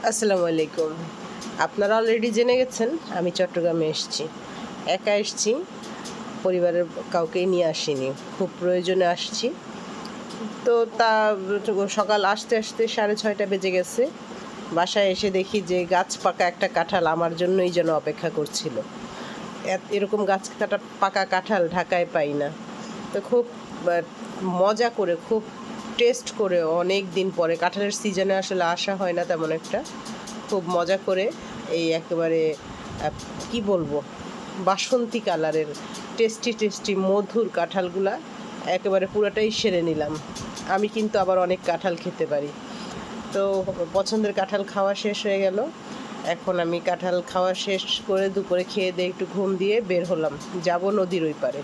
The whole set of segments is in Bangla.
আসসালামু আলাইকুম। আপনারা অলরেডি জেনে গেছেন আমি চট্টগ্রামে এসেছি। একা এসেছি, পরিবারের কাউকে নিয়ে আসিনি। খুব প্রয়োজনে আসছি। তো তা সকাল আসতে 6:30 বেজে গেছে। বাসায় এসে দেখি যে গাছ পাকা একটা কাঁঠাল আমার জন্যই যেন অপেক্ষা করছিল। এরকম পাকা কাঁঠাল ঢাকায় পাই না। তো খুব আ মজা করে, খুব টেস্ট করে অনেক দিন পরে কাঁঠালের সিজনে আসলে আসা হয় না তেমন একটা। খুব মজা করে এই একেবারে কি বলবো, বাসন্তী কালারের টেস্টি মধুর কাঁঠালগুলা একেবারে পুরোটাই সেরে নিলাম। আমি কিন্তু আবার অনেক কাঁঠাল খেতে পারি। তো পছন্দের কাঁঠাল খাওয়া শেষ হয়ে গেল। এখন আমি কাঁঠাল খাওয়া শেষ করে দুপুরে খেয়ে দিয়ে একটু ঘুম দিয়ে বের হলাম, যাব নদীর ওই পারে।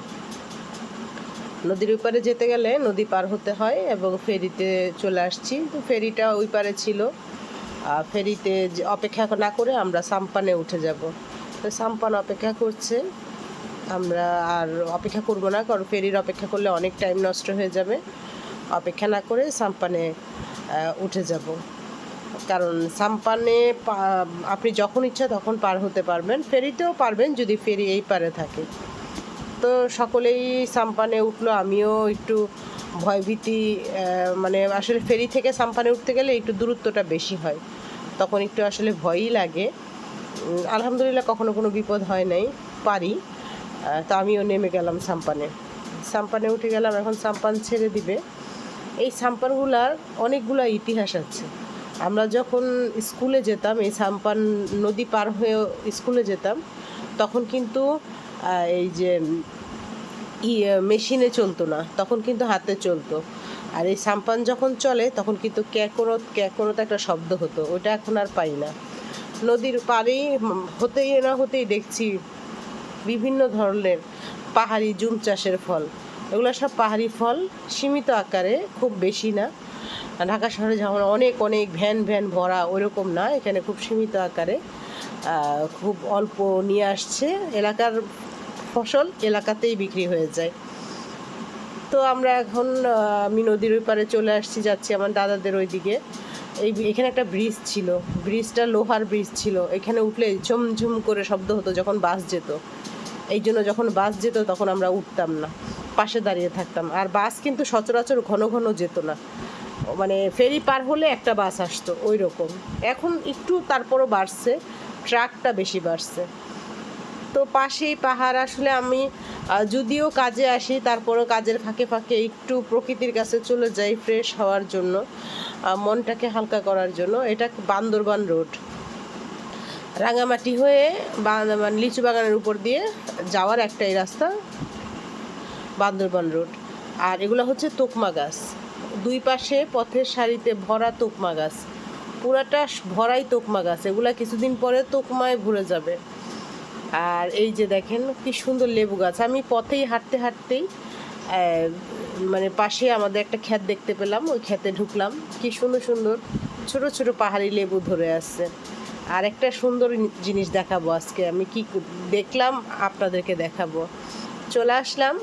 নদীর ওই পারে যেতে গেলে নদী পার হতে হয় এবং ফেরিতে চলে আসছি। তো ফেরিটা ওই পারে ছিল। ফেরিতে অপেক্ষা না করে আমরা সাম্পানে উঠে যাব। তো সাম্পান অপেক্ষা করছে। আমরা আর অপেক্ষা করব না, কারণ ফেরির অপেক্ষা করলে অনেক টাইম নষ্ট হয়ে যাবে। অপেক্ষা না করে সাম্পানে উঠে যাব, কারণ সাম্পানে আপনি যখন ইচ্ছা তখন পার হতে পারবেন, ফেরিতেও পারবেন যদি ফেরি এই পারে থাকে। তো সকলেই সাম্পানে উঠলো, আমিও একটু ভয়ভীতি, মানে আসলে ফেরি থেকে সাম্পানে উঠতে গেলে একটু দূরত্বটা বেশি হয়, তখন একটু আসলে ভয়ই লাগে। আলহামদুলিল্লাহ কখনো কোনো বিপদ হয় নাই, পারি। তো আমিও নেমে গেলাম সাম্পানে উঠে গেলাম। এখন সাম্পান ছেড়ে দিবে। এই সাম্পানগুলার অনেকগুলো ইতিহাস আছে। আমরা যখন স্কুলে যেতাম, এই সাম্পান নদী পার হয়ে স্কুলে যেতাম, তখন কিন্তু এই যে মেশিনে চলতো না, তখন কিন্তু হাতে চলতো। আর এই সাম্পান যখন চলে তখন কিন্তু ক্যাকরত একটা শব্দ হতো, ওটা এখন আর পাই না। নদীর পাড়েই হতেই দেখছি বিভিন্ন ধরনের পাহাড়ি জুম চাষের ফল। এগুলো সব পাহাড়ি ফল, সীমিত আকারে, খুব বেশি না। ঢাকা শহরে যেমন অনেক অনেক ভ্যান ভ্যান ভরা, ওরকম না, এখানে খুব সীমিত আকারে খুব অল্প নিয়ে আসছে। এলাকার ফসল এলাকাতেই বিক্রি হয়ে যায়। তো আমরা এখন আমি নদীর ওই পারে চলে আসছি, যাচ্ছি আমার দাদাদের ওই দিকে। এখানে একটা ব্রিজ ছিল, ব্রিজটা লোহার ব্রিজ ছিল। এখানে উঠলে ঝুমঝুম করে শব্দ হতো যখন বাস যেত। এই জন্য যখন বাস যেত তখন আমরা উঠতাম না, পাশে দাঁড়িয়ে থাকতাম। আর বাস কিন্তু সচরাচর ঘন ঘন যেত না, মানে ফেরি পার হলে একটা বাস আসতো ওই রকম। এখন একটু তারপরও বাড়ছে, ট্রাকটা বেশি বাড়ছে। তো পাশেই পাহাড়। আসলে আমি যদিও কাজে আসি, তারপরও কাজের ফাঁকে ফাঁকে একটু প্রকৃতির কাছে চলে যাই ফ্রেশ হওয়ার জন্য, মনটাকে হালকা করার জন্য। এটা বান্দরবান রোড, রাঙামাটি হয়ে মানে লিচু বাগানের উপর দিয়ে যাওয়ার একটাই রাস্তা, বান্দরবান রোড। আর এগুলো হচ্ছে তোকমা গাছ, দুই পাশে পথের সারিতে ভরা তোকমা গাছ, পুরাটা ভরাই তোকমা গাছ। এগুলা কিছুদিন পরে তোকমায় ভরে যাবে। আর এই যে দেখেন কি সুন্দর লেবু গাছ। আমি পথেই হাঁটতেই মানে পাশে আমাদের একটা ক্ষেত দেখতে পেলাম, ওই ক্ষেতে ঢুকলাম। কি সুন্দর সুন্দর ছোট ছোট পাহাড়ি লেবু ধরে আসছে। আর একটা সুন্দর জিনিস দেখাবো আজকে, আমি কি দেখলাম আপনাদেরকে দেখাবো। চলে আসলাম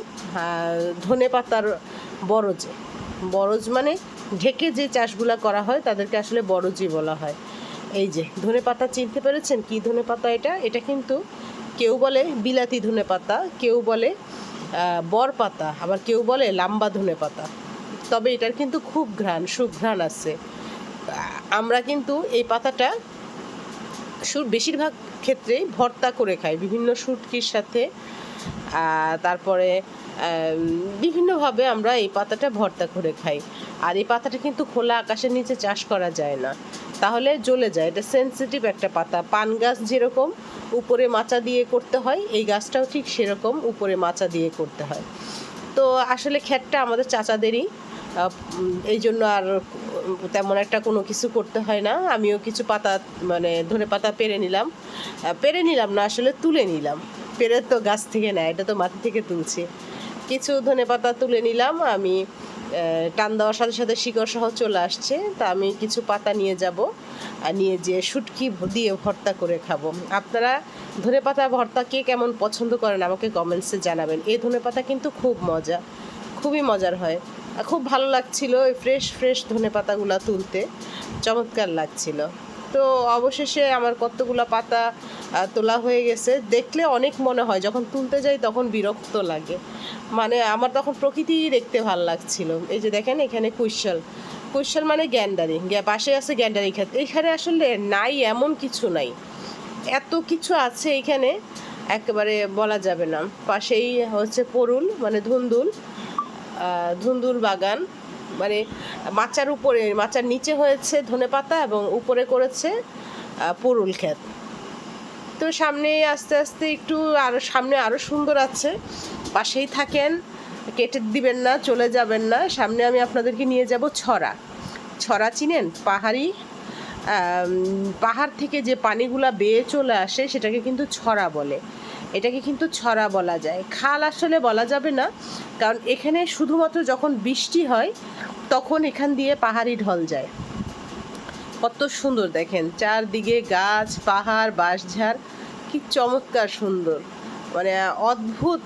ধনেপাতার বরজে। বরজ মানে ঢেকে যে চাষগুলা করা হয় তাদেরকে আসলে বরজই বলা হয়। এই যে ধনেপাতা চিনতে পেরেছেন? কি ধনেপাতা এটা? এটা কিন্তু কেউ বলে বিলাতি ধনেপাতা, কেউ বলে বরপাতা, আবার কেউ বলে লাম্বা ধনেপাতা। তবে এটার কিন্তু খুব সুঘ্রাণ আছে। আমরা কিন্তু এই পাতাটা বেশিরভাগ ক্ষেত্রেই ভর্তা করে খাই, বিভিন্ন শুটকির সাথে। তারপরে বিভিন্নভাবে আমরা এই পাতাটা ভর্তা করে খাই। আর এই পাতাটা কিন্তু খোলা আকাশের নিচে চাষ করা যায় না, তাহলে জ্বলে যায়। এটা সেনসিটিভ একটা পাতা। পান গাছ যেরকম উপরে মাচা দিয়ে করতে হয়, এই গাছটাও ঠিক সেরকম উপরে মাচা দিয়ে করতে হয়। তো আসলে ক্ষেতটা আমাদের চাচাদেরই, এই জন্য আর তেমন একটা কোনো কিছু করতে হয় না। আমিও কিছু পাতা, মানে ধনে পাতা পেরে নিলাম না, আসলে তুলে নিলাম। পেরে তো গাছ থেকে না, এটা তো মাটি থেকে তুলছি। কিছু ধনে পাতা তুলে নিলাম আমি, টান দেওয়ার সাথে সাথে শিকড় সহ চলে আসছে। তা আমি কিছু পাতা নিয়ে যাব, আর নিয়ে যেয়ে শুটকি দিয়ে ভর্তা করে খাবো। আপনারা ধনে পাতা ভর্তা কে কেমন পছন্দ করেন আমাকে কমেন্টসে জানাবেন। এই ধনে পাতা কিন্তু খুব মজা, খুবই মজার হয়। খুব ভালো লাগছিল ওই ফ্রেশ ধনে পাতাগুলো তুলতে, চমৎকার লাগছিল। তো অবশেষে আমার কতগুলা পাতা তোলা হয়ে গেছে। দেখলে অনেক মনে হয়, যখন তুলতে যাই তখন বিরক্ত লাগে। মানে আমার তখন প্রকৃতি দেখতে ভাল লাগছিল। এই যে দেখেন এখানে কুইশাল, কুইশাল মানে গ্যান্ডারি, পাশে আছে গ্যান্ডারি ক্ষেত। এইখানে আসলে নাই এমন কিছু নাই, এত কিছু আছে এখানে একেবারে বলা যাবে না। পাশেই হচ্ছে পরুল মানে ধুন্দুল, ধুন্দুল বাগান, মানে মাচার উপরে, মাচার নিচে হয়েছে ধনেপাতা এবং উপরে করেছে পরুল ক্ষেত। তো সামনে আস্তে আস্তে একটু আরও সামনে আরও সুন্দর আছে, পাশেই থাকেন, কেটে দিবেন না, চলে যাবেন না। সামনে আমি আপনাদেরকে নিয়ে যাব ছড়া। ছড়া চিনেন? পাহাড় থেকে যে পানিগুলা বেয়ে চলে আসে সেটাকে কিন্তু ছড়া বলে। এটাকে কিন্তু ছড়া বলা যায়, খাল আসলে বলা যাবে না, কারণ এখানে শুধুমাত্র যখন বৃষ্টি হয় তখন এখান দিয়ে পাহাড়ি ঢল যায়। কত সুন্দর দেখেন, চারদিকে গাছ, পাহাড়, বাঁশঝাড়, কি চমৎকার সুন্দর, মানে অদ্ভুত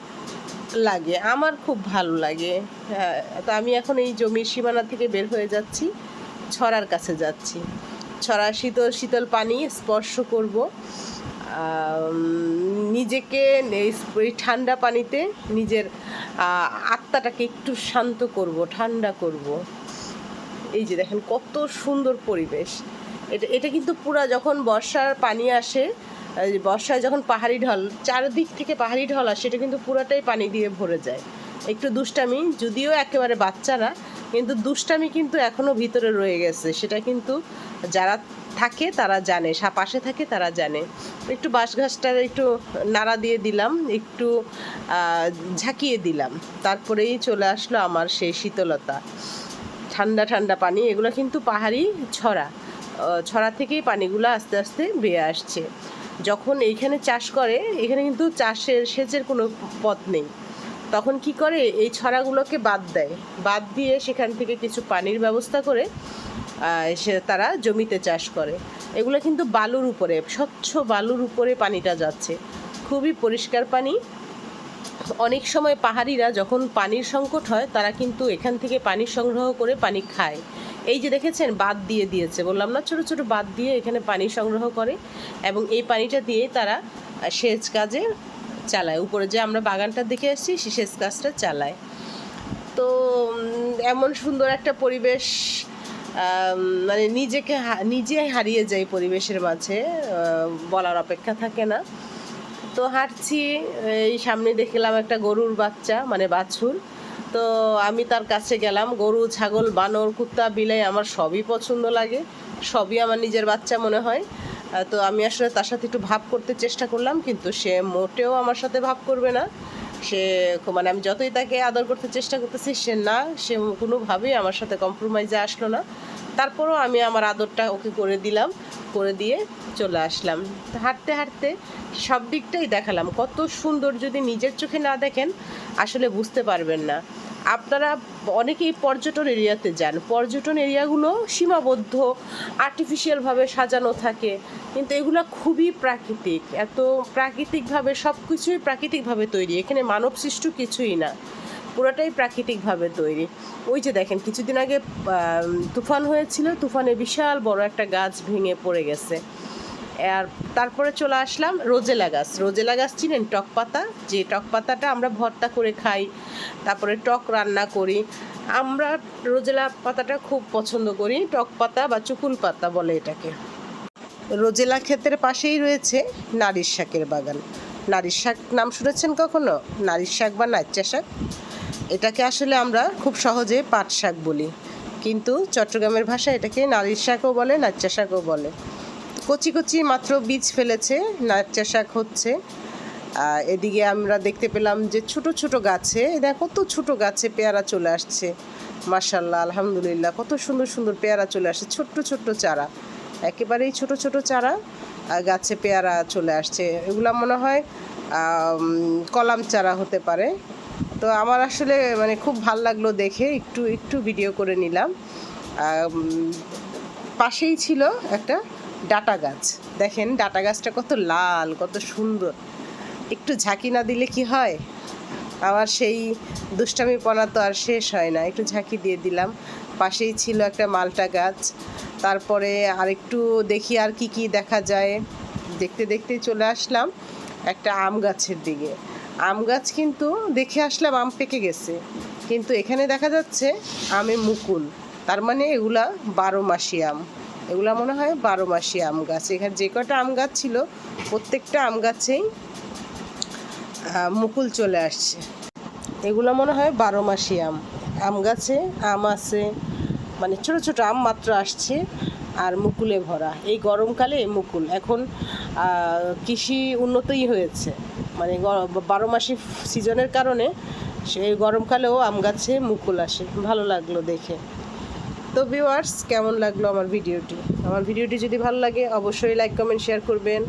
লাগে, আমার খুব ভালো লাগে। হ্যাঁ, তো আমি এখন এই জমির সীমানা থেকে বের হয়ে যাচ্ছি, ছড়ার কাছে যাচ্ছি। ছড়া শীতল শীতল পানি স্পর্শ করব, নিজেকে এই ঠান্ডা পানিতে নিজের আত্মাটাকে একটু শান্ত করব, ঠান্ডা করব। এই যে দেখেন কত সুন্দর পরিবেশ। এটা কিন্তু পুরা যখন বর্ষার পানি আসে, বর্ষায় যখন পাহাড়ি ঢল, চারদিক থেকে পাহাড়ি ঢল আসে, এটা কিন্তু পুরাটাই পানি দিয়ে ভরে যায়। একটু দুষ্টামি, যদিও একেবারে বাচ্চারা, কিন্তু দুষ্টামি কিন্তু এখনও ভিতরে রয়ে গেছে, সেটা কিন্তু যারা থাকে তারা জানে, পাশে থাকে তারা জানে। একটু বাঁশ ঘাসটার একটু নাড়া দিয়ে দিলাম, একটু ঝাঁকিয়ে দিলাম, তারপরেই চলে আসলো আমার সেই শীতলতা, ঠান্ডা ঠান্ডা পানি। এগুলো কিন্তু পাহাড়ি ছড়া, ছড়া থেকেই পানিগুলো আস্তে আস্তে বেয়ে আসছে। যখন এইখানে চাষ করে, এখানে কিন্তু সেচের কোনো পথ নেই, তখন কি করে এই ছড়াগুলোকে বাদ দেয়, বাদ দিয়ে সেখান থেকে কিছু পানির ব্যবস্থা করে তারা জমিতে চাষ করে। এগুলো কিন্তু বালুর উপরে, স্বচ্ছ বালুর উপরে পানিটা যাচ্ছে, খুবই পরিষ্কার পানি। অনেক সময় পাহাড়িরা যখন পানির সংকট হয় তারা কিন্তু এখান থেকে পানি সংগ্রহ করে পানি খায়। এই যে দেখেছেন বাঁধ দিয়ে দিয়েছে, বললাম না, ছোট ছোট বাঁধ দিয়ে এখানে পানি সংগ্রহ করে এবং এই পানিটা দিয়ে তারা সেচ কাজে চালায়। উপরে যে আমরা বাগানটা দেখে আসছি সে সেচ কাজটা চালায়। তো এমন সুন্দর একটা পরিবেশ, মানে নিজে হারিয়ে যায় পরিবেশের মাঝে, বলার অপেক্ষা থাকে না। তো হাঁটছি, এই সামনে দেখলাম একটা গরুর বাচ্চা মানে বাছুর। তো আমি তার কাছে গেলাম। গরু, ছাগল, বানর, কুত্তা, বিলাই আমার সবই পছন্দ লাগে, সবই আমার নিজের বাচ্চা মনে হয়। তো আমি আসলে তার সাথে একটু ভাব করতে চেষ্টা করলাম, কিন্তু সে মোটেও আমার সাথে ভাব করবে না। সে মানে আমি যতই তাকে আদর করতে চেষ্টা করতেছি, সে কোনোভাবেই আমার সাথে কম্প্রোমাইজে আসলো না। তারপরও আমি আমার আদরটা ওকে করে দিলাম, করে দিয়ে চলে আসলাম। হাঁটতে হাঁটতে সব দিকটাই দেখালাম। কত সুন্দর, যদি নিজের চোখে না দেখেন আসলে বুঝতে পারবেন না। আপনারা অনেকেই পর্যটন এরিয়াতে যান, পর্যটন এরিয়াগুলো সীমাবদ্ধ, আর্টিফিশিয়ালভাবে সাজানো থাকে, কিন্তু এগুলো খুবই প্রাকৃতিক, এত প্রাকৃতিকভাবে, সব কিছুই প্রাকৃতিকভাবে তৈরি, এখানে মানব সৃষ্ট কিছুই না, পুরোটাই প্রাকৃতিকভাবে তৈরি। ওই যে দেখেন কিছুদিন আগে তুফান হয়েছিল, তুফানে বিশাল বড় একটা গাছ ভেঙে পড়ে গেছে। আর তারপরে চলে আসলাম রোজেলা গাছ। রোজেলা গাছ চিনেন? টক পাতা, যে টক পাতাটা আমরা ভর্তা করে খাই, তারপরে টক রান্না করি। আমরা রোজেলা পাতাটা খুব পছন্দ করি, টক পাতা বা চুকুল পাতা বলে এটাকে। রোজেলা ক্ষেতের পাশেই রয়েছে নারির শাকের বাগান। নারির শাক নাম শুনেছেন কখনো? নারির শাক বা নাচ্চা শাক, এটাকে আসলে আমরা খুব সহজে পাট শাক বলি, কিন্তু চট্টগ্রামের ভাষায় এটাকে নারির শাকও বলে, নাচ্চা শাকও বলে। কচি কচি মাত্র বীজ ফেলেছে, নাচ্চা শাক হচ্ছে। এদিকে আমরা দেখতে পেলাম যে ছোট ছোট গাছে, দেখো কত ছোট গাছে পেয়ারা চলে আসছে, মাশাআল্লাহ, আলহামদুলিল্লাহ, কত সুন্দর সুন্দর পেয়ারা চলে আসছে, ছোট্ট ছোট্ট চারা, একেবারেই ছোট ছোট চারা গাছে পেয়ারা চলে আসছে। এগুলো মনে হয় কলাম চারা হতে পারে। তো আমার আসলে মানে খুব ভাল লাগলো দেখে, একটু একটু ভিডিও করে নিলাম। পাশেই ছিল একটা ডাটা গাছ, দেখেন ডাটা গাছটা কত লাল, কত সুন্দর। একটু ঝাঁকি না দিলে কি হয়, আমার সেই দুষ্টামিপনা তো আর শেষ হয় না, একটু ঝাঁকি দিয়ে দিলাম। পাশেই ছিল একটা মালটা গাছ। তারপরে আরেকটু দেখি আর কি কি দেখা যায়, দেখতে দেখতে চলে আসলাম একটা আম গাছের দিকে। আম গাছ কিন্তু দেখে আসলাম আম পেকে গেছে, কিন্তু এখানে দেখা যাচ্ছে আমে মুকুল, তার মানে এগুলা 12 মাসি আম। এগুলা মনে হয় 12 মাসি আম গাছ। এখানে যে কটা আম গাছ ছিল প্রত্যেকটা আম গাছেই মুকুল চলে আসছে। এগুলো মনে হয় 12 মাসি আম। আম গাছে আম আছে, মানে ছোট ছোট আম মাত্র আসছে আর মুকুলে ভরা। এই গরমকালে মুকুল এখন কৃষি উন্নতই হয়েছে, মানে 12 মাসি সিজনের কারণে সেই গরমকালেও আম গাছে মুকুল আসে। ভালো লাগলো দেখে। তো ভিউয়ার্স, কেমন লাগলো আমার ভিডিওটি? আমার ভিডিওটি যদি ভালো লাগে অবশ্যই লাইক কমেন্ট শেয়ার করবেন।